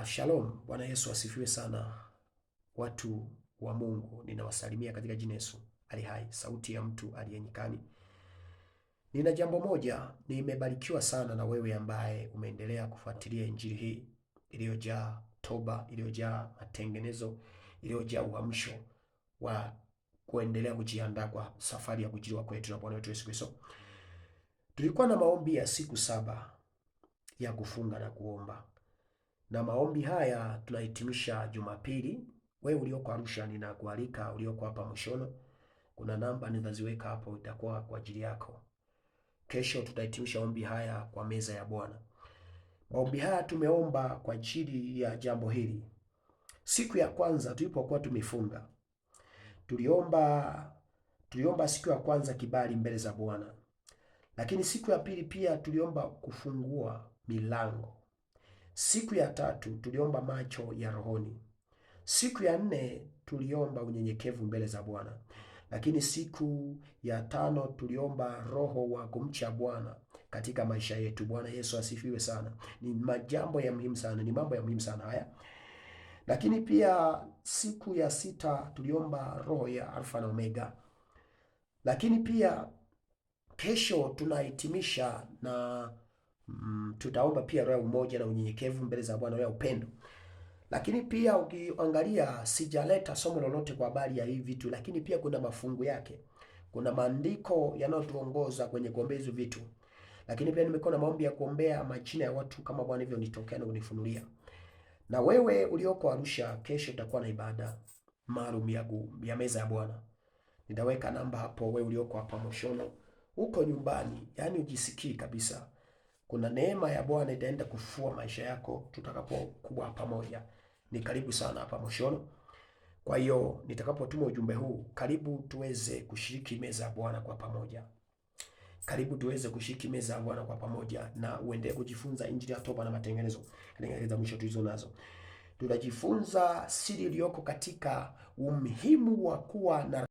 Shalom, Bwana Yesu asifiwe sana. Watu wa Mungu, ninawasalimia katika jina Yesu ali hai, sauti ya mtu aliye nyikani. Nina jambo moja, nimebarikiwa sana na wewe ambaye umeendelea kufuatilia injili hii iliyojaa toba, iliyojaa matengenezo, iliyojaa uamsho wa kuendelea kujiandaa kwa safari ya kujiliwa kwetu na Bwana wetu Yesu Kristo. Tulikuwa na maombi ya siku 7 ya kufunga na kuomba, na maombi haya tunahitimisha Jumapili. Wewe ulioko Arusha, ninakualika. Ulioko hapa Mshono, kuna namba nitaziweka hapo, itakuwa kwa ajili yako. Kesho tutahitimisha maombi haya kwa meza ya Bwana. Maombi haya tumeomba kwa ajili ya jambo hili. Siku ya kwanza tulipokuwa tumefunga, tuliomba siku ya kwanza kibali mbele za Bwana, lakini siku ya pili pia tuliomba kufungua milango. Siku ya tatu tuliomba macho ya rohoni. Siku ya 4 tuliomba unyenyekevu mbele za Bwana, lakini siku ya 5 tuliomba roho wa kumcha Bwana katika maisha yetu. Bwana Yesu asifiwe sana. Ni majambo ya muhimu sana, ni mambo ya muhimu sana haya. Lakini pia siku ya 6 tuliomba roho ya Alfa na Omega. Lakini pia kesho tunahitimisha na tutaomba pia roho ya umoja na unyenyekevu mbele za Bwana, roho ya upendo. Lakini pia ukiangalia, sijaleta somo lolote kwa habari ya hivi vitu, lakini pia kuna mafungu yake, kuna maandiko yanayotuongoza kwenye kuombea hizo vitu. Lakini pia nimekuwa na maombi ya kuombea majina ya watu kama Bwana hivyo nitokea na kunifunulia. Na wewe ulioko Arusha, kesho utakuwa na ibada maalum ya meza ya Bwana. Nitaweka namba hapo. Wewe ulioko hapa Mshono, uko nyumbani, yani ujisikii kabisa, kuna neema ya Bwana itaenda kufua maisha yako tutakapokuwa pamoja. Ni karibu sana hapa Mshono. Kwa hiyo nitakapotuma ujumbe huu, karibu tuweze kushiriki meza ya Bwana kwa pamoja. Karibu tuweze kushiriki meza ya Bwana kwa pamoja na uendelee kujifunza injili ya toba na matengenezo katika mwisho tulizo nazo. Tutajifunza siri iliyoko katika umuhimu wa kuwa na